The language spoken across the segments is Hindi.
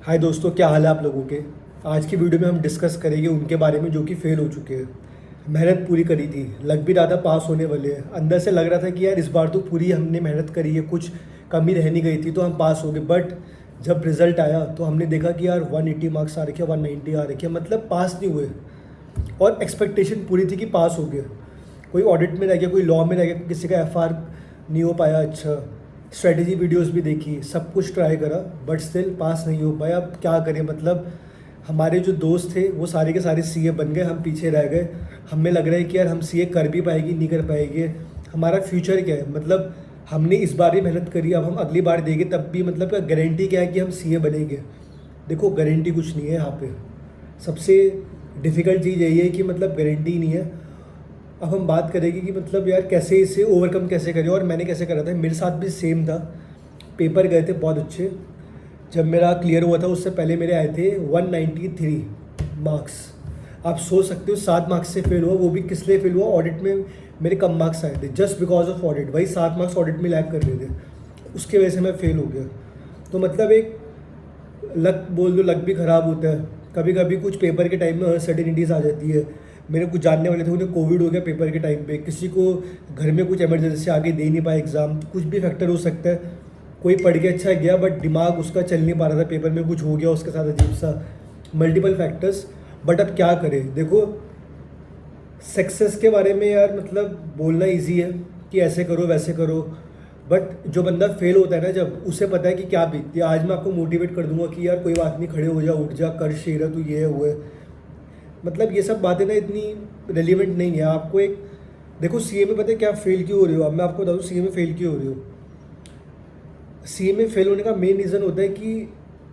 हाय दोस्तों, क्या हाल है आप लोगों के। आज की वीडियो में हम डिस्कस करेंगे उनके बारे में जो कि फेल हो चुके हैं। मेहनत पूरी करी थी, लग भी रहा था पास होने वाले हैं। अंदर से लग रहा था कि यार इस बार तो पूरी हमने मेहनत करी है, कुछ कमी रह नहीं गई थी तो हम पास हो गए। बट जब रिज़ल्ट आया तो हमने देखा कि यार 180 मार्क्स आ रखे, 190 आ रखे, मतलब पास नहीं हुए। और एक्सपेक्टेशन पूरी थी कि पास हो गया। कोई ऑडिट में रह गया, कोई लॉ में रह गया, किसी का एफआर नहीं हो पाया। अच्छा, स्ट्रेटजी वीडियोस भी देखी, सब कुछ ट्राई करा, बट स्टिल पास नहीं हो पाया। अब क्या करें, मतलब हमारे जो दोस्त थे वो सारे के सारे सीए बन गए, हम पीछे रह गए। हमें लग रहा है कि यार हम सीए कर भी पाएगी, नहीं कर पाएंगे। हमारा फ्यूचर क्या है, मतलब हमने इस बार भी मेहनत करी, अब हम अगली बार देंगे तब भी मतलब गारंटी क्या है कि हम सीए बनेंगे। देखो, गारंटी कुछ नहीं है यहाँ पे। सबसे डिफ़िकल्ट चीज़ यही है कि मतलब गारंटी नहीं है। अब हम बात करेंगे कि मतलब यार कैसे इसे ओवरकम कैसे करें और मैंने कैसे करा था। मेरे साथ भी सेम था। पेपर गए थे बहुत अच्छे। जब मेरा क्लियर हुआ था उससे पहले मेरे आए थे 193 मार्क्स। आप सोच सकते हो 7 मार्क्स से फेल हुआ, वो भी किस लिए फेल हुआ। ऑडिट में मेरे कम मार्क्स आए थे, जस्ट बिकॉज ऑफ ऑडिट। वही 7 मार्क्स ऑडिट में लैग कर रहे थे, उसकी वजह से मैं फेल हो गया। तो मतलब एक लक बोल दो, लक भी ख़राब होता है। कभी कभी कुछ पेपर के टाइम में अनसर्टेनिटीज़ आ जाती है। मेरे कुछ जानने वाले थे, उन्हें कोविड हो गया पेपर के टाइम पे। किसी को घर में कुछ इमरजेंसी आगे दे नहीं पाया एग्ज़ाम, कुछ भी फैक्टर हो सकता है। कोई पढ़ के अच्छा गया बट दिमाग उसका चल नहीं पा रहा था, पेपर में कुछ हो गया उसके साथ अजीब सा, मल्टीपल फैक्टर्स। बट अब क्या करें। देखो, सक्सेस के बारे में यार मतलब बोलना इजी है कि ऐसे करो वैसे करो, बट जो बंदा फेल होता है ना, जब उसे पता है कि क्या बीतती है। आज मैं आपको मोटिवेट कर दूंगा कि यार कोई बात नहीं, खड़े हो जा, उठ जा, कर शेर तू, ये है वो है। मतलब ये सब बातें ना इतनी रेलिवेंट नहीं है। आपको एक देखो, सीए में पता है क्या फेल क्यों हो रहे हो। अब मैं आपको बता दूँ सीए में फेल क्यों हो रहे हो। सीए में फेल होने का मेन रीज़न होता है कि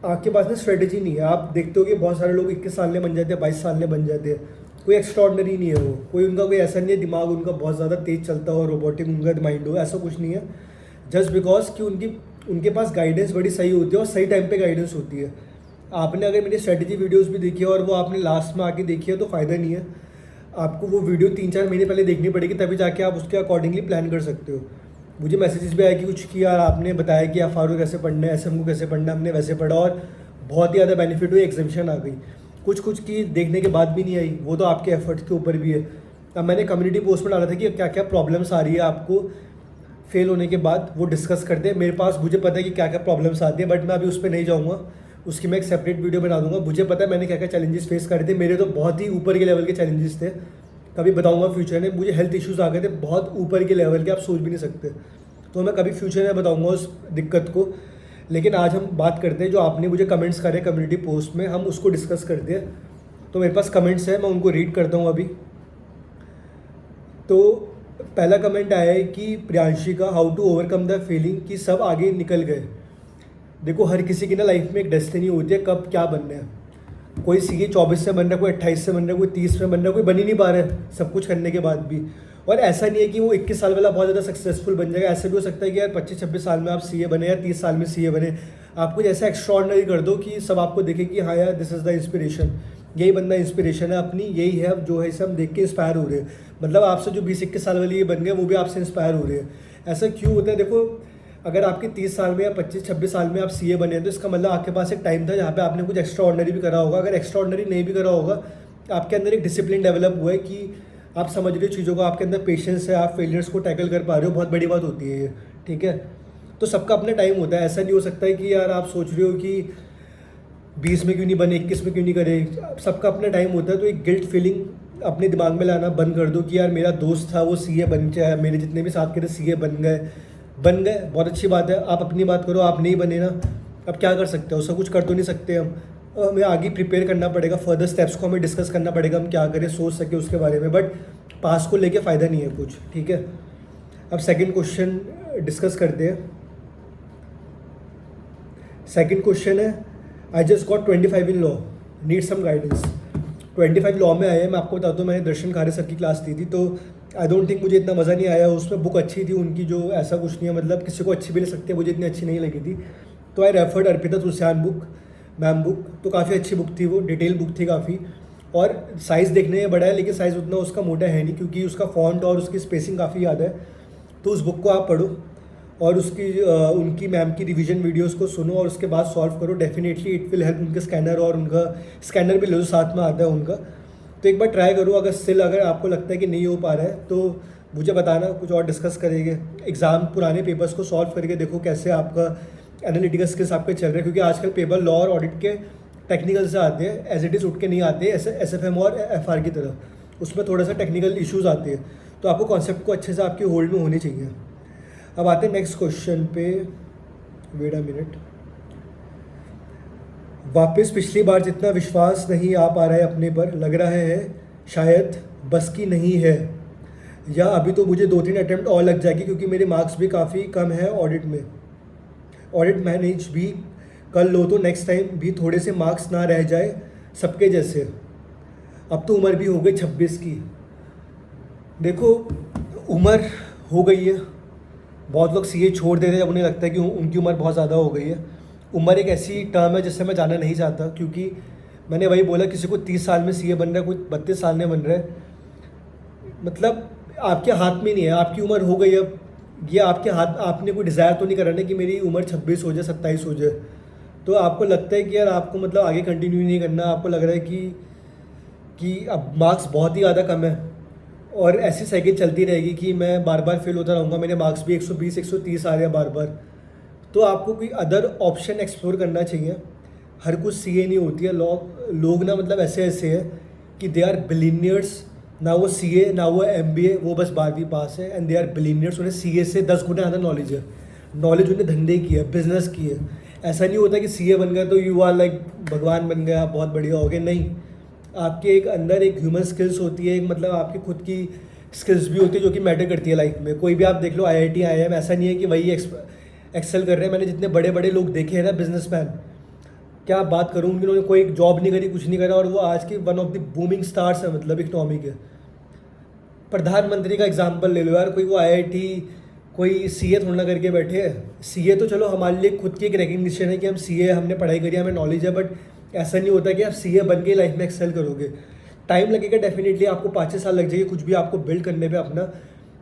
आपके पास ना स्ट्रेटेजी नहीं है। आप देखते हो कि बहुत सारे लोग 21 साल में बन जाते हैं, 22 साल में बन जाते हैं। कोई एक्स्ट्रॉर्डनरी नहीं है वो, कोई उनका कोई ऐसा नहीं है दिमाग उनका बहुत ज़्यादा तेज़ चलता हो, रोबोटिक उनका माइंड हो, ऐसा कुछ नहीं है। जस्ट बिकॉज कि उनके पास गाइडेंस बड़ी सही होती है और सही टाइम पे गाइडेंस होती है। आपने अगर मेरी स्ट्रेटजी वीडियोस भी देखी है और वो आपने लास्ट में आके देखी है तो फ़ायदा नहीं है। आपको वो वीडियो 3-4 महीने पहले देखनी पड़ेगी, तभी जाके आप उसके अकॉर्डिंगली प्लान कर सकते हो। मुझे मैसेजेस भी आए कि कुछ कि यार आपने बताया कि आप फारूक कैसे पढ़ना है, एसएम को कैसे पढ़ना है, हमने वैसे पढ़ा और बहुत ही ज़्यादा बेनिफिट हुई, एग्जामिशन आ गई। कुछ कुछ की देखने के बाद भी नहीं आई, वो तो आपके एफर्ट्स के ऊपर भी है। अब मैंने कम्युनिटी पोस्ट में डाला था कि क्या क्या प्रॉब्लम्स आ रही है आपको फेल होने के बाद, वो डिस्कस करते हैं। मेरे पास मुझे पता है कि क्या क्या प्रॉब्लम्स आती है, बट मैं अभी उस पर नहीं जाऊँगा। उसकी मैं एक सेपरेट वीडियो बना दूंगा। मुझे पता है मैंने क्या क्या चैलेंजेस फेस करे थे। मेरे तो बहुत ही ऊपर के लेवल के चैलेंजेस थे, कभी बताऊंगा फ्यूचर में। मुझे हेल्थ इश्यूज़ आ गए थे बहुत ऊपर के लेवल के, आप सोच भी नहीं सकते। तो मैं कभी फ्यूचर में बताऊंगा उस दिक्कत को। लेकिन आज हम बात करते हैं जो आपने मुझे कमेंट्स करे कम्युनिटी पोस्ट में, हम उसको डिस्कस करते हैं। तो मेरे पास कमेंट्स है, मैं उनको रीड करता हूँ अभी। तो पहला कमेंट आया है कि प्रियांशी का, how to overcome the feeling कि सब आगे निकल गए। देखो, हर किसी की ना लाइफ में एक डेस्टिनी होती है कब क्या बनना है। कोई सीए 24 से बन रहा है, कोई 28 से बन रहा है, कोई 30 में बन रहा है, कोई बन ही नहीं पा रहा है सब कुछ करने के बाद भी। और ऐसा नहीं है कि वो 21 साल वाला बहुत ज़्यादा सक्सेसफुल बन जाएगा। ऐसा भी हो सकता है कि यार 25-26 साल में आप सीए बने या 30 साल में सीए बने। आप कुछ ऐसा एक्स्ट्रॉर्डनरी कर दो कि सब आपको देखे कि हाँ यार दिस इज़ द इंस्पिरेशन, यही बंदा इंस्पिरेशन है अपनी, यही है। अब जो है इसे हम देख के इंस्पायर हो रहे हैं। मतलब आपसे जो 20-21 साल वाली ये बन गए वो भी आपसे इंस्पायर हो रहे हैं। ऐसा क्यों होता है। देखो, अगर आपके 30 साल में या 25-26 साल में आप सीए बने हैं तो इसका मतलब आपके पास एक टाइम था जहाँ पे आपने कुछ एक्स्ट्रा ऑर्डनरी भी करा होगा। अगर एक्स्ट्रा ऑर्डनरी नहीं भी करा होगा, आपके अंदर एक डिसिप्लिन डेवलप हुआ है कि आप समझ रहे हो चीज़ों को, आपके अंदर पेशेंस है, आप फेलियर्स को टैकल कर पा रहे हो। बहुत बड़ी बात होती है ये, ठीक है। तो सबका अपना टाइम होता है। ऐसा नहीं हो सकता है कि यार आप सोच रहे हो कि 20 में क्यों नहीं बने, 21 में क्यों नहीं करे। सबका अपना टाइम होता है। तो एक गिल्ट फीलिंग अपने दिमाग में लाना बंद कर दो कि यार मेरा दोस्त था वो सीए बन गया, मेरे जितने भी साथ के थे सीए बन गए, बहुत अच्छी बात है। आप अपनी बात करो, आप नहीं बने ना, अब क्या कर सकते हो, उसका कुछ कर तो नहीं सकते हम। हमें आगे प्रिपेयर करना पड़ेगा, फर्दर स्टेप्स को हमें डिस्कस करना पड़ेगा, हम क्या करें, सोच सके उसके बारे में। बट पास को लेके फ़ायदा नहीं है कुछ, ठीक है। अब सेकंड क्वेश्चन डिस्कस करते हैं। सेकंड क्वेश्चन है, I just got 25 in law, need some guidance. 25 law में आया है। मैं आपको बताता हूँ, मैंने दर्शन खारे सर की क्लास दी थी, तो आई डोंट थिंक मुझे इतना मज़ा नहीं आया उसमें। बुक अच्छी थी उनकी, जो ऐसा कुछ नहीं है, मतलब किसी को अच्छी भी नहीं सकती है, मुझे इतनी अच्छी नहीं लगी थी। तो I referred Arpita Tulsian book, ma'am book. तो काफ़ी अच्छी बुक थी वो, डिटेल बुक थी काफ़ी। और साइज़ देखने में बड़ा है लेकिन साइज़ उतना उसका मोटा है नहीं, क्योंकि उसका फॉन्ट और उसकी स्पेसिंग काफ़ी याद है। तो उस बुक को आप पढ़ो। और उनकी मैम की रिवीजन वीडियोस को सुनो और उसके बाद सॉल्व करो। Definitely it will help. उनके स्कैनर और उनका स्कैनर भी ले लो, साथ में आता है उनका। तो एक बार ट्राई करो। अगर आपको लगता है कि नहीं हो पा रहा है तो मुझे बताना, कुछ और डिस्कस करेंगे। एग्ज़ाम पुराने पेपर्स को सॉल्व करके देखो कैसे आपका एनालिटिकल स्किल्स आपके चल रहे हैं, क्योंकि आजकल पेपर लॉ और ऑडिट के टेक्निकल से आते हैं, एज इट इज़ उठ के नहीं आते SFM और FR की तरह। उसमें थोड़ा सा टेक्निकल इश्यूज आते हैं, तो आपको कॉन्सेप्ट को अच्छे से आपके होल्ड में होने चाहिए। अब आते हैं नेक्स्ट क्वेश्चन पे। Wait a minute. वापस पिछली बार जितना विश्वास नहीं आ पा रहा है अपने पर, लग रहा है शायद बस की नहीं है, या अभी तो मुझे 2-3 अटैम्प्ट और लग जाएगी, क्योंकि मेरे मार्क्स भी काफ़ी कम है ऑडिट में। ऑडिट मैनेज भी कर लो तो नेक्स्ट टाइम भी थोड़े से मार्क्स ना रह जाए सबके जैसे। अब तो उम्र भी हो गई 26 की। देखो, उम्र हो गई है, बहुत लोग CA छोड़ देते हैं जब उन्हें लगता है कि उनकी उम्र बहुत ज़्यादा हो गई है। उम्र एक ऐसी टर्म है जिससे मैं जाना नहीं चाहता, क्योंकि मैंने वही बोला, किसी को 30 साल में CA बन रहा है, कोई 32 साल में बन रहा है। मतलब आपके हाथ में नहीं है, आपकी उम्र हो गई। अब ये आपके हाथ, आपने कोई डिज़ायर तो नहीं करा ना कि मेरी उम्र 26 हो जाए, 27 हो जाए। तो आपको लगता है कि यार आपको मतलब आगे कंटिन्यू नहीं करना, आपको लग रहा है कि अब मार्क्स बहुत ही ज़्यादा कम है और ऐसी साइकिल चलती रहेगी कि मैं बार बार फेल होता रहूँगा, मेरे मार्क्स भी 120 130 आ रहे हैं बार बार। तो आपको कोई अदर ऑप्शन एक्सप्लोर करना चाहिए। हर कुछ CA नहीं होती है। लोग ना मतलब ऐसे ऐसे है कि दे आर बिलीनियर्स, ना वो CA ना वो MBA, वो बस 12वीं पास है एंड दे आर बिलीनियर्स। उन्हें CA से 10 गुना ज़्यादा नॉलेज है। नॉलेज उन्हें धंधे की है, बिजनेस की है। ऐसा नहीं होता कि CA बन गया तो यू आर लाइक भगवान बन गया, आप बहुत बढ़िया हो गए। नहीं, आपके एक अंदर एक ह्यूमन स्किल्स होती है, एक मतलब आपकी खुद की स्किल्स भी होती है जो कि मैटर करती है लाइफ में। कोई भी आप देख लो, IIT IIM, ऐसा नहीं है कि वही एक्सेल कर रहे हैं। मैंने जितने बड़े बड़े लोग देखे हैं ना, बिजनेसमैन, क्या बात करूँ, उन्होंने कोई जॉब नहीं करी, कुछ नहीं करा, और वो आज के one of the booming stars है, मतलब इकनॉमी के। प्रधानमंत्री का एग्जाम्पल ले लो यार, कोई वो IIT कोई CA थोड़ा ना करके बैठे है। CA तो चलो हमारे लिए खुद की एक रिकग्निशन है कि हम CA, हमने पढ़ाई करी, हमें नॉलेज है, बट ऐसा नहीं होता कि आप CA बन के लाइफ में एक्सेल करोगे। टाइम लगेगा डेफिनेटली, आपको 5-6 साल लग जाएगी कुछ भी आपको बिल्ड करने पे अपना,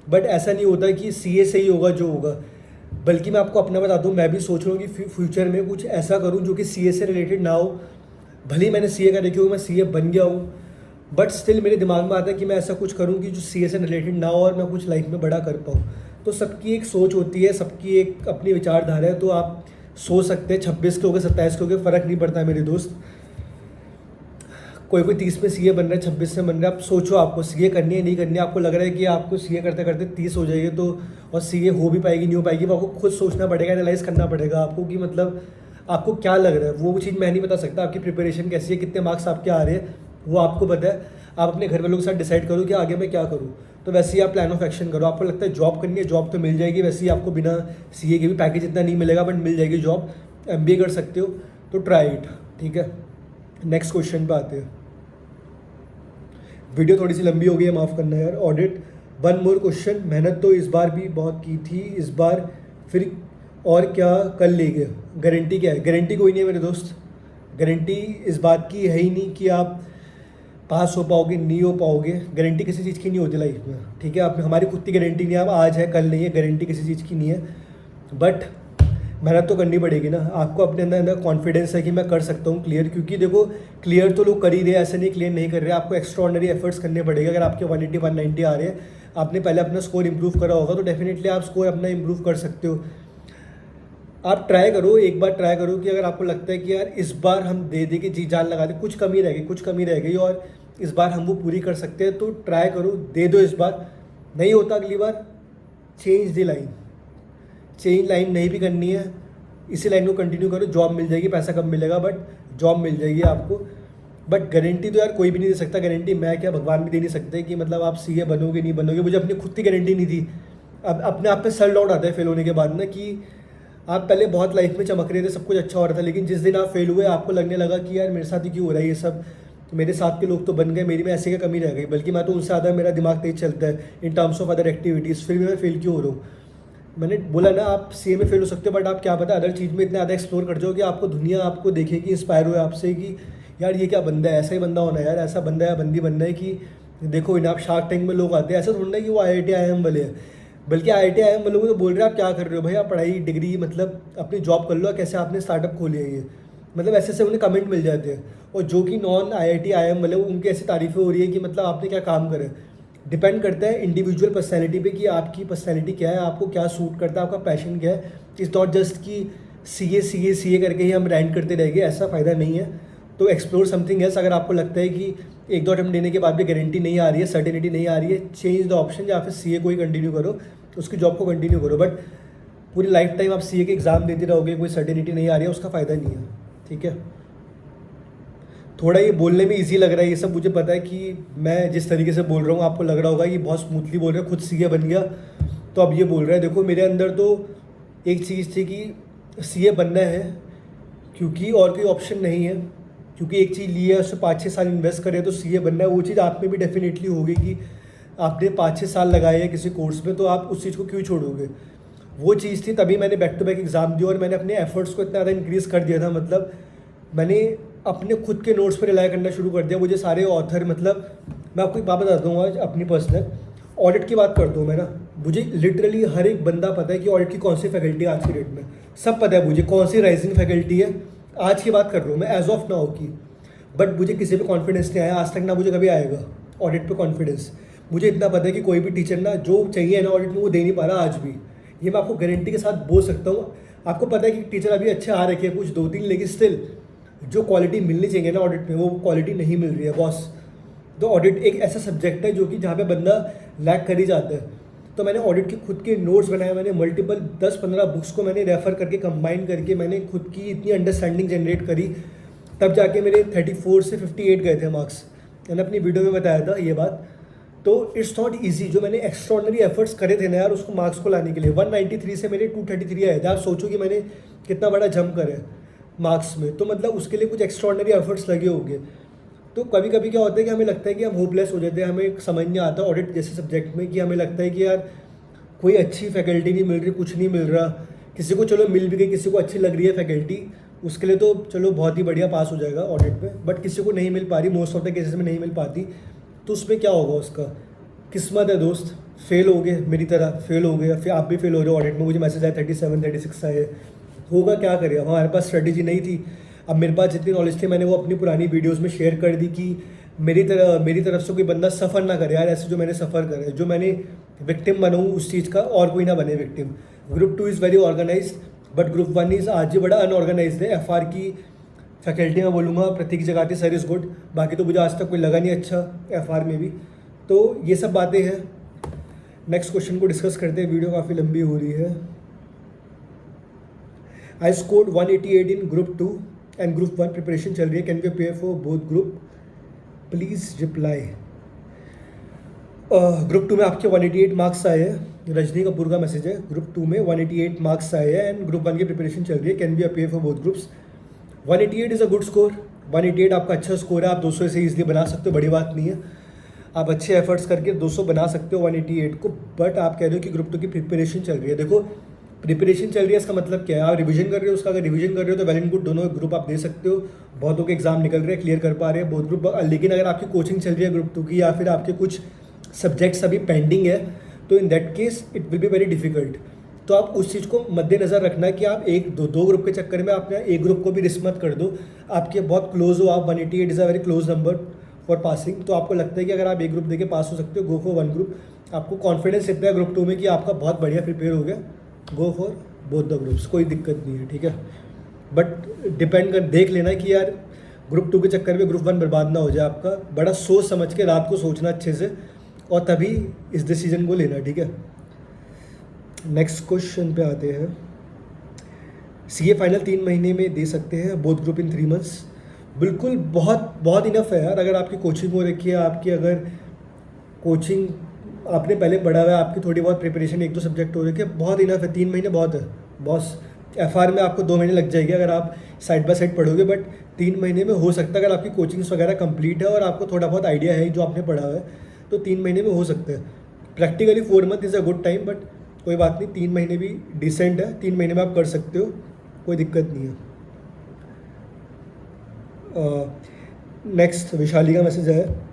बट ऐसा नहीं होता कि CA से ही होगा जो होगा। बल्कि मैं आपको अपना बता दूँ, मैं भी सोच रहा हूँ कि फ्यूचर में कुछ ऐसा करूँ जो कि CA से रिलेटेड ना हो। भले ही मैंने CA का देखी हो, मैं CA बन गया हूँ, बट स्टिल मेरे दिमाग में आता है कि मैं ऐसा कुछ करूँ कि जो CA से रिलेटेड ना हो और मैं कुछ लाइफ में बड़ा कर पाऊँ। तो सबकी एक सोच होती है, सबकी एक अपनी विचारधारा है। तो आप सोच सकते हैं 26 के हो गए, 27 के हो गए, फ़र्क नहीं पड़ता है मेरे दोस्त। कोई 30 में CA बन रहा है, 26 में बन रहा है। आप सोचो, आपको CA करनी है नहीं करनी है। आपको लग रहा है कि आपको CA करते करते 30 हो जाएगी, तो और CA हो भी पाएगी नहीं हो पाएगी, वो आपको खुद सोचना पड़ेगा, एनालाइज करना पड़ेगा आपको कि मतलब आपको क्या लग रहा है। वो चीज़ मैं नहीं बता सकता। आपकी प्रिपरेशन कैसी है, कितने मार्क्स आपके आ रहे हैं, वो आपको पता है। आप अपने घर वालों के साथ डिसाइड करो कि आगे मैं क्या करूँ। तो वैसे ही आप प्लान ऑफ एक्शन करो। आपको लगता है जॉब करनी है, जॉब तो मिल जाएगी। वैसे ही आपको बिना CA के भी पैकेज इतना नहीं मिलेगा, बट मिल जाएगी जॉब। MBA कर सकते हो, तो ट्राई इट। ठीक है, नेक्स्ट क्वेश्चन पे आते हैं। वीडियो थोड़ी सी लंबी हो गई है, माफ़ करना यार। Audit 1 more question. मेहनत तो इस बार भी बहुत की थी, इस बार फिर और क्या कर लेंगे? गारंटी क्या है? गारंटी कोई नहीं है मेरे दोस्त। गारंटी इस बात की है ही नहीं कि आप पास हो पाओगे, नहीं हो पाओगे। गारंटी किसी चीज़ की नहीं होती लाइफ में। ठीक है, आप हमारी खुद की गारंटी नहीं है, आप आज है कल नहीं है। गारंटी किसी चीज़ की नहीं है, बट मेहनत तो करनी पड़ेगी ना। आपको अपने अंदर कॉन्फिडेंस है कि मैं कर सकता हूँ क्लियर, क्योंकि देखो क्लियर तो लोग कर ही रहे हैं, ऐसे नहीं क्लियर नहीं कर रहे। आपको एक्स्ट्रा ऑर्डिनरी एफर्ट्स करने पड़ेगा। अगर आपके 180 190 आ रहे हैं, आपने पहले अपना स्कोर इंप्रूव करा होगा, तो डेफिनेटली आप स्कोर अपना इंप्रूव कर सकते हो। आप ट्राई करो, एक बार ट्राई करो कि अगर आपको लगता है कि यार इस बार हम दे दे के जी जान लगा दे, कुछ कमी रह गई और इस बार हम वो पूरी कर सकते हैं, तो ट्राई करो, दे दो इस बार। नहीं होता अगली बार, change the line. Change line नहीं भी करनी है, इसी लाइन को कंटिन्यू करो। जॉब मिल जाएगी, पैसा कम मिलेगा, बट जॉब मिल जाएगी आपको। बट गारंटी तो यार कोई भी नहीं दे सकता। गारंटी मैं क्या, भगवान भी दे नहीं सकते कि मतलब आप CA बनोगे नहीं बनोगे। मुझे अपनी खुद की गारंटी नहीं थी। अब अपने आप पे सेल्फ डाउट आता है फेल होने के बाद ना, कि आप पहले बहुत लाइफ में चमक रहे थे, सब कुछ अच्छा हो रहा था, लेकिन जिस दिन आप फेल हुए आपको लगने लगा कि यार मेरे साथ ही क्यों हो रहा है ये सब। मेरे साथ के लोग तो बन गए, मेरी में ऐसे क्या कमी रह गई। बल्कि मैं तो उनसे ज़्यादा, मेरा दिमाग तेज चलता है in terms of other activities, फिर भी मैं फेल क्यों हो रहा हूँ। मैंने बोला ना, आप CA में फेल हो सकते हो, बट आप क्या पता अदर चीज़ में इतना ज़्यादा एक्सप्लोर कर जाओ कि आपको दुनिया आपको देखेगी, इंस्पायर हुए आपसे कि यार ये क्या बंदा है, ऐसा ही बंदा होना है यार, ऐसा बंदा या बंदी बनना है कि देखो इन्हें। आप शार्क टैंक में लोग आते हैं, ऐसा थोड़ा ना कि वो IIT IIM वाले हैं। बल्कि IIT IIM वालों को तो बोल रहे हैं आप क्या कर रहे हो भाई, आप पढ़ाई डिग्री मतलब अपनी जॉब कर लो, कैसे आपने स्टार्टअप खोली है ये, मतलब ऐसे ऐसे उन्हें कमेंट मिल जाते हैं। और जो कि नॉन IIT IIM वाले उनकी ऐसी तारीफें हो रही है कि मतलब आपने क्या काम करे। डिपेंड करता है इंडिविजुअल पर्सनैलिटी पे कि आपकी पर्सनैलिटी क्या है, आपको क्या सूट करता है, आपका पैशन क्या है। इट्स नॉट जस्ट कि CA करके ही हम रैंक करते रहेंगे, ऐसा फ़ायदा नहीं है। तो एक्सप्लोर समथिंग एल्स। अगर आपको लगता है कि एक दो अटेम्प्ट देने के बाद भी गारंटी नहीं आ रही है, सर्टेनिटी नहीं आ रही है, चेंज द ऑप्शन, या फिर CA को ही कंटिन्यू करो, उसकी जॉब को कंटिन्यू करो। बट पूरी लाइफ टाइम आप CA के एग्ज़ाम देते रहोगे, कोई सर्टेनिटी नहीं आ रही है, उसका फ़ायदा नहीं है। ठीक है, थोड़ा ये बोलने में इजी लग रहा है ये सब, मुझे पता है कि मैं जिस तरीके से बोल रहा हूँ आपको लग रहा होगा कि बहुत स्मूथली बोल रहे हैं, खुद CA बन गया तो अब ये बोल रहा है। देखो मेरे अंदर तो एक चीज़ थी कि CA बनना है, क्योंकि और कोई ऑप्शन नहीं है, क्योंकि एक चीज़ ली है उससे 5-6 साल इन्वेस्ट करें तो CA बनना है। वो चीज़ आप में भी डेफिनेटली होगी कि आपने 5-6 साल लगाए हैं किसी कोर्स में, तो आप उस चीज़ को क्यों छोड़ोगे। वो चीज़ थी, तभी मैंने बैक टू बैक एग्ज़ाम दिया और मैंने अपने एफर्ट्स को इतना ज़्यादा इंक्रीज़ कर दिया था। मतलब मैंने अपने खुद के नोट्स पर रिलाई करना शुरू कर दिया। मुझे सारे ऑथर, मतलब मैं आपको एक बात बताता हूँ आज अपनी पर्सनल ऑडिट की बात करता हूँ मैं ना, मुझे लिटरली हर एक बंदा पता है कि ऑडिट की कौन सी फैकल्टी है आज की डेट में, सब पता है मुझे कौन सी राइजिंग फैकल्टी है। आज की बात कर रहा हूँ मैं, एज ऑफ नाउ की। बट मुझे किसी पे कॉन्फिडेंस नहीं आया आज तक, ना मुझे कभी आएगा ऑडिट पे कॉन्फिडेंस। मुझे इतना पता है कि कोई भी टीचर ना जो चाहिए ना ऑडिट में वो दे नहीं पा रहा आज भी, ये मैं आपको गारंटी के साथ बोल सकता हूँ। आपको पता है कि टीचर अभी अच्छे आ रखे हैं कुछ 2-3, लेकिन स्टिल जो क्वालिटी मिलनी चाहिए ना ऑडिट में वो क्वालिटी नहीं मिल रही है बॉस। तो ऑडिट एक ऐसा सब्जेक्ट है जो कि जहाँ पे बंदा लैक कर ही जाता है। तो मैंने ऑडिट के खुद के नोट्स बनाए, मैंने मल्टीपल 10-15 बुक्स को मैंने रेफ़र करके कंबाइन करके मैंने खुद की इतनी अंडरस्टैंडिंग जनरेट करी, तब जाके मेरे 34 से 58 गए थे मार्क्स। मैंने अपनी वीडियो में बताया था ये बात। तो इट्स नॉट ईजी, जो मैंने एक्स्ट्रॉर्डनरी एफर्ट्स करे थे ना यार उसको मार्क्स को लाने के लिए। 193 से मेरे 233 आए थे। आप सोचो कि मैंने कितना बड़ा जंप करे मार्क्स में, तो मतलब उसके लिए कुछ एक्स्ट्रॉर्डनरी एफर्ट्स लगे होंगे। तो कभी कभी क्या होता है कि हमें लगता है कि हम होपलेस हो जाते हैं, हमें समझ नहीं आता ऑडिट जैसे सब्जेक्ट में कि हमें लगता है कि यार कोई अच्छी फैकल्टी नहीं मिल रही, कुछ नहीं मिल रहा। किसी को चलो मिल भी गई, किसी को अच्छी लग रही है फैकल्टी, उसके लिए तो चलो बहुत ही बढ़िया पास हो जाएगा ऑडिट में। बट किसी को नहीं मिल पा रही, मोस्ट ऑफ द केसेस में नहीं मिल पाती, तो उसमें क्या होगा, उसका किस्मत है दोस्त। फेल हो गए मेरी तरह, फेल हो गए, फिर आप भी फेल हो रहे हो ऑडिट में। मुझे मैसेज आया 37-36 आए, होगा क्या करें। हमारे पास स्ट्रेटेजी नहीं थी। अब मेरे पास जितनी नॉलेज थी मैंने वो अपनी पुरानी वीडियोस में शेयर कर दी कि मेरी तरफ से कोई बंदा सफ़र ना करे यार ऐसे जो मैंने सफ़र करा है, जो मैंने विक्टिम बनूँ उस चीज़ का, और कोई ना बने victim. Group 2 is very organise, but group 1 is आज ही बड़ा अनऑर्गेनाइज है। FR की फैकल्टी में बोलूँगा प्रतीक जगाती सर इज़ गुड, बाकी तो मुझे आज तक कोई लगा नहीं अच्छा FR में भी। तो ये सब बातें हैं। नेक्स्ट क्वेश्चन को डिस्कस करते हैं, वीडियो काफ़ी लंबी हो रही है। I scored 188 in group 2 and group 1 preparation चल रही है, can be appear for both group, please reply. Group 2 में आपके 188 मार्क्स आए हैं, रजनी कपूर का मैसेज है। ग्रुप 2 में 188 मार्क्स आए हैं एंड ग्रुप 1 की प्रिपरेशन चल रही है, can be appear for both groups. 188 is a good score, 188 आपका अच्छा स्कोर है, आप 200 से ईजिली बना सकते हो, बड़ी बात नहीं है। आप अच्छे एफर्ट्स करके 200 बना सकते हो 188 को। बट आप कह रहे हो कि ग्रुप 2 की प्रिपरेशन चल रही है। देखो प्रिपरेशन चल रही है इसका मतलब क्या है, आप रिवीजन कर रहे हो उसका। अगर रिवीजन कर रहे हो तो वेल एंड गुड, दोनों ग्रुप आप दे सकते हो। बहुतों के एग्जाम निकल रहे हैं, क्लियर कर पा रहे हैं बहुत ग्रुप। लेकिन अगर आपकी कोचिंग चल रही है ग्रुप 2 की, या फिर आपके कुछ सब्जेक्ट्स अभी पेंडिंग है, तो in that case it will be very difficult. तो आप उस चीज़ को मद्देनज़र रखना कि आप दो ग्रुप के चक्कर में आपने एक ग्रुप को भी रिस्क मत कर दो। आपके बहुत क्लोज हो आप, 188 is a very close number for passing. तो आपको लगता है कि अगर आप एक ग्रुप देके पास हो सकते हो, गो फॉर 1 ग्रुप। आपको कॉन्फिडेंस इतना है ग्रुप 2 में कि आपका बहुत बढ़िया प्रिपेयर हो गया, go for both the groups, कोई दिक्कत नहीं है, ठीक है। बट डिपेंड कर देख लेना कि यार ग्रुप 2 के चक्कर में ग्रुप 1 बर्बाद ना हो जाए आपका। बड़ा सोच समझ के रात को सोचना अच्छे से, और तभी इस डिसीजन को लेना, ठीक है। नेक्स्ट क्वेश्चन पे आते हैं। CA फाइनल 3 महीने में दे सकते हैं बोथ ग्रुप इन 3 मंथ्स? बिल्कुल, बहुत इनफ है यार। अगर आपकी कोचिंग हो रखी है, आपकी अगर कोचिंग आपने पहले पढ़ा हुआ है, आपकी थोड़ी बहुत प्रिपरेशन 1-2 सब्जेक्ट हो रखी है, बहुत इनफ है। 3 महीने बहुत है बॉस। FR में आपको 2 महीने लग जाएगी अगर आप साइड बाय साइड पढ़ोगे, बट 3 महीने में हो सकता है। अगर आपकी कोचिंग्स वगैरह कंप्लीट है और आपको थोड़ा बहुत आइडिया है जो आपने पढ़ा हुआ है, तो 3 महीने में हो सकता है। Practically 4 month is a good time, but कोई बात नहीं, 3 महीने भी डिसेंट है। 3 महीने में आप कर सकते हो, कोई दिक्कत नहीं है। नेक्स्ट विशाली का मैसेज है,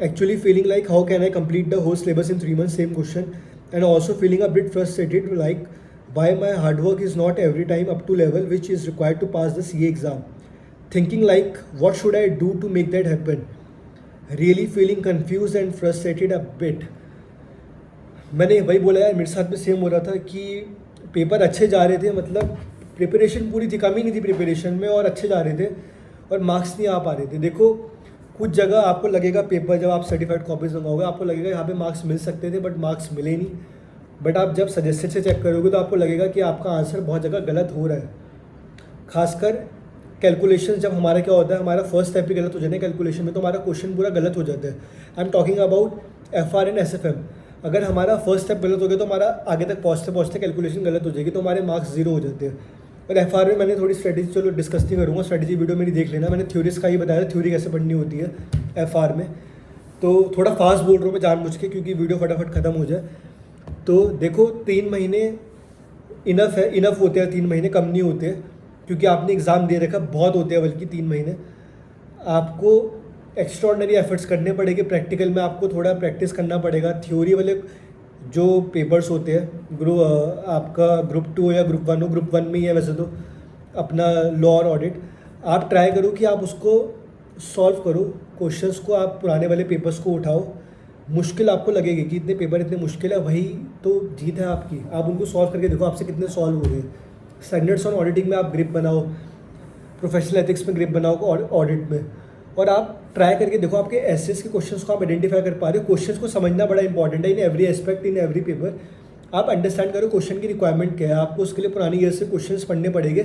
actually feeling like how can I complete the whole syllabus in 3 months, same question. and also feeling a bit frustrated, like why my hard work is not every time up to level which is required to pass the CA exam. Thinking like what should I do to make that happen. Really feeling confused and frustrated a bit. मैंने वही बोला यार, मेरे साथ में सेम हो रहा था कि पेपर अच्छे जा रहे थे, मतलब प्रिपरेशन पूरी थी, कमी नहीं थी प्रिपरेशन में, और अच्छे जा रहे थे और मार्क्स नहीं आ पा रहे थे. देखो कुछ जगह आपको लगेगा पेपर जब आप सर्टिफाइड कॉपीज मंगाओगे आपको लगेगा यहाँ पे मार्क्स मिल सकते थे, बट मार्क्स मिले नहीं. बट आप जब सजेस्टेड से चेक करोगे तो आपको लगेगा कि आपका आंसर बहुत जगह गलत हो रहा है. खासकर कैलकुलेशन जब हमारा क्या होता है, हमारा फर्स्ट स्टेप भी गलत हो जाता है कैलकुलेशन में, तो हमारा क्वेश्चन पूरा गलत हो जाता है. I am talking about FR and SFM. अगर हमारा फर्स्ट स्टेप गलत हो गया तो हमारा आगे तक पहुँचते पहुँचते कैलकुलेशन गलत हो जाएगी, तो हमारे मार्क्स 0 हो जाते हैं. और FR में मैंने थोड़ी स्ट्रेटेजी, चलो डिस्कस नहीं करूँगा, स्ट्रेटेजी वीडियो मेरी देख लेना, मैंने थ्योरीज का ही बताया था, थ्योरी कैसे पढ़नी होती है FR में. तो थोड़ा फास्ट बोल रहा हूँ मैं जानबूझ के, क्योंकि वीडियो फटाफट ख़त्म हो जाए. तो देखो 3 महीने इनफ है, इनफ होते हैं 3 महीने, कम नहीं होते हैं, क्योंकि आपने एग्ज़ाम दे रखा, बहुत होते हैं बल्कि 3 महीने. आपको एक्स्ट्रॉर्डनरी एफर्ट्स करने पड़ेंगे, प्रैक्टिकल में आपको थोड़ा प्रैक्टिस करना पड़ेगा. थ्योरी वाले जो पेपर्स होते हैं, आपका ग्रुप 2 या ग्रुप 1 हो, ग्रुप 1 में ही है वैसे तो अपना लॉ और ऑडिट, आप ट्राई करो कि आप उसको सॉल्व करो. क्वेश्चंस को आप पुराने वाले पेपर्स को उठाओ. मुश्किल आपको लगेगी कि इतने पेपर इतने मुश्किल है, वही तो जीत है आपकी. आप उनको सॉल्व करके देखो आपसे कितने सॉल्व हो गए. स्टैंडर्ड्स ऑन ऑडिटिंग में आप ग्रिप बनाओ, प्रोफेशनल एथिक्स में ग्रिप बनाओ ऑडिट में, और आप ट्राई करके देखो आपके एसएस के क्वेश्चंस को आप आइडेंटिफाई कर पा रहे हो. क्वेश्चंस को समझना बड़ा इंपॉर्टेंट है in every aspect, in every paper. आप अंडरस्टैंड करो क्वेश्चन की रिक्वायरमेंट क्या है. आपको उसके लिए पुरानी ईयर से क्वेश्चंस पढ़ने पड़ेंगे.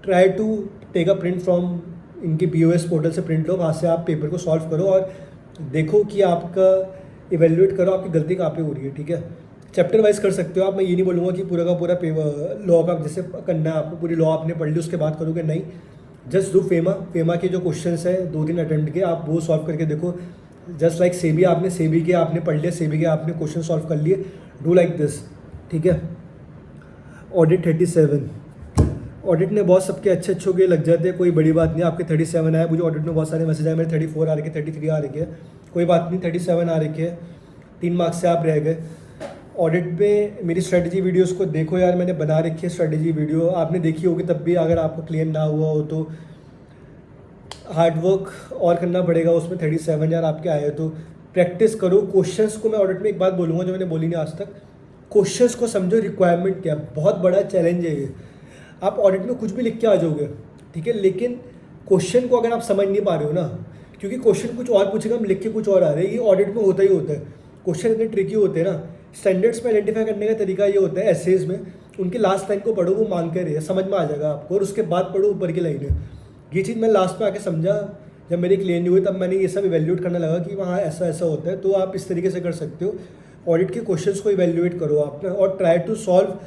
Try to take a print from इनके BOS पोर्टल से प्रिंट लो, वहाँ से आप पेपर को सॉल्व करो और देखो कि आपका इवेल्युएट करो आपकी गलती कहाँ पे हो रही है. ठीक है, चैप्टर वाइज कर सकते हो आप. मैं ये नहीं बोलूँगा कि पूरा का पूरा लॉ का जैसे करना है आपको, पूरी लॉ आपने पढ़ ली उसके बाद करोगे, नहीं. जस्ट डू फेमा के जो क्वेश्चंस है 2-3 अटेम्प्ट के, आप वो सॉल्व करके देखो. जस्ट लाइक सेबी के आपने पढ़ लिया, सेबी के आपने क्वेश्चन सॉल्व कर लिए, डू लाइक दिस. ठीक है. ऑडिट 37, ऑडिट में बहुत सबके अच्छे हो गए लग जाते हैं, कोई बड़ी बात नहीं. आपके 37 आए, मुझे ऑडिट में बहुत सारे मैसेज आए, मेरे 34 आ रखे, 33 आ रखे, कोई बात नहीं. 37 आ रखे है, 3 मार्क्स से आप रह गए. ऑडिट में मेरी स्ट्रेटजी वीडियोस को देखो यार, मैंने बना रखी है स्ट्रेटजी वीडियो, आपने देखी होगी तब भी. अगर आपको क्लियर ना हुआ हो तो हार्डवर्क और करना पड़ेगा उसमें. 37 यार आपके आए तो प्रैक्टिस करो. क्वेश्चंस को मैं ऑडिट में एक बात बोलूँगा जो मैंने बोली नहीं आज तक, क्वेश्चंस को समझो, रिक्वायरमेंट क्या. बहुत बड़ा चैलेंज है ये. आप ऑडिट में कुछ भी लिख के आ जाओगे, ठीक है, लेकिन क्वेश्चन को अगर आप समझ नहीं पा रहे हो ना, क्योंकि क्वेश्चन कुछ और पूछेगा, हम लिख के कुछ और आ रहे हैं, ये ऑडिट में होता ही होता है. क्वेश्चन इतने ट्रिकी होते हैं ना. स्टैंडर्ड्स में आइडेंटिफाई करने का तरीका ये होता है, एसेज में उनकी लास्ट लाइन को पढ़ो, वो मांग कर रही है, समझ में आ जाएगा आपको, और उसके बाद पढ़ो ऊपर की लाइनें. ये चीज़ मैं लास्ट में आके समझा, जब मेरी क्लियर नहीं हुई तब मैंने ये सब इवेल्यूएट करने लगा कि वहाँ ऐसा ऐसा होता है. तो आप इस तरीके से कर सकते हो. ऑडिट के क्वेश्चंस को इवेल्यूएट करो आपने, और try to solve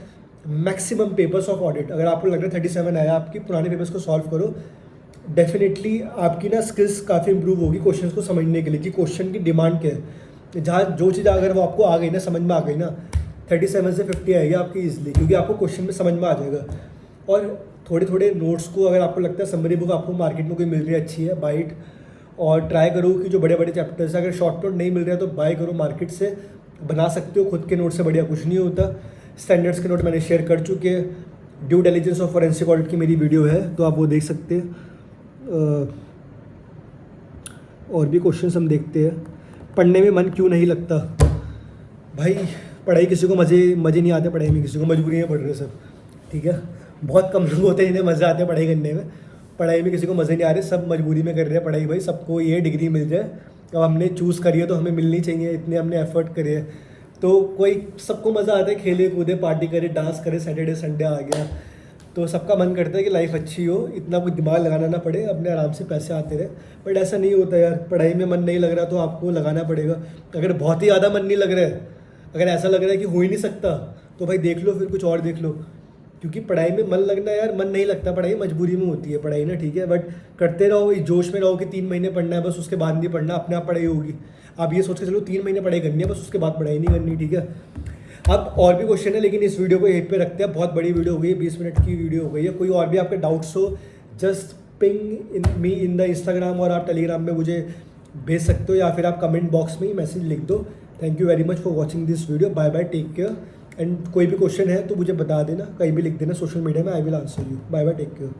maximum papers of audit. अगर आपको लग रहा है 37 आया, आपकी पुराने पेपर्स को सॉल्व करो. डेफिनेटली आपकी ना स्किल्स काफ़ी इंप्रूव होगी क्वेश्चंस को समझने के लिए, कि क्वेश्चन की डिमांड क्या है. जहाँ जो चीज़ अगर वो आपको आ गई ना, समझ में आ गई ना, 37 से 50 आएगी आपकी ईजिली, क्योंकि आपको क्वेश्चन में समझ में आ जाएगा. और थोड़े थोड़े नोट्स को, अगर आपको लगता है समरी बुक आपको मार्केट में कोई मिल रही है अच्छी है, बाइट, और ट्राई करो कि जो बड़े बड़े चैप्टर्स, अगर शॉर्ट नोट नहीं मिल रहा है तो बाय करो मार्केट से, बना सकते हो. खुद के नोट से बढ़िया कुछ नहीं होता. स्टैंडर्ड्स के नोट मैंने शेयर कर चुके हैं. Due diligence of forensic audit की मेरी वीडियो है, तो आप वो देख सकते हैं. और भी क्वेश्चंस हम देखते हैं. पढ़ने में मन क्यों नहीं लगता? भाई पढ़ाई किसी को मज़े नहीं आते, पढ़ाई में किसी को मजबूरी में पढ़ रहे सब. ठीक है, बहुत कम लोग होते हैं जिन्हें मज़े आते हैं पढ़ाई करने में. पढ़ाई में किसी को मज़े नहीं आ रहे, सब मजबूरी में कर रहे हैं पढ़ाई. भाई सबको ये डिग्री मिल जाए, अब हमने चूज़ करी है तो हमें मिलनी चाहिए, इतने हमने एफर्ट करे है. तो कोई सबको मज़ा आता है, खेले कूदे, पार्टी करे, डांस करे, सैटरडे संडे आ गया, तो सबका मन करता है कि लाइफ अच्छी हो, इतना कोई दिमाग लगाना ना पड़े, अपने आराम से पैसे आते रहे. बट ऐसा नहीं होता यार. पढ़ाई में मन नहीं लग रहा तो आपको लगाना पड़ेगा. अगर बहुत ही ज़्यादा मन नहीं लग रहा है, अगर ऐसा लग रहा है कि हो ही नहीं सकता, तो भाई देख लो, फिर कुछ और देख लो. क्योंकि पढ़ाई में मन लगना यार, मन नहीं लगता, पढ़ाई मजबूरी में होती है पढ़ाई ना. ठीक है, बट करते रहो, इस जोश में रहो कि 3 महीने पढ़ना है बस, उसके बाद नहीं पढ़ना, अपने आप पढ़ाई होगी. आप ये सोच के चलो 3 महीने पढ़ाई करनी है बस, उसके बाद पढ़ाई नहीं करनी. ठीक है. अब और भी क्वेश्चन है, लेकिन इस वीडियो को यहीं पे रखते हैं. बहुत बड़ी वीडियो हो गई है, 20 मिनट की वीडियो हो गई है. कोई और भी आपके डाउट्स हो, just ping in the Instagram, और आप टेलीग्राम में मुझे भेज सकते हो, या फिर आप कमेंट बॉक्स में ही मैसेज लिख दो thank you very much for watching this video. Bye bye, take care. And कोई भी क्वेश्चन है तो मुझे बता देना, कहीं भी लिख देना सोशल मीडिया में, I will answer you. Bye bye, take care.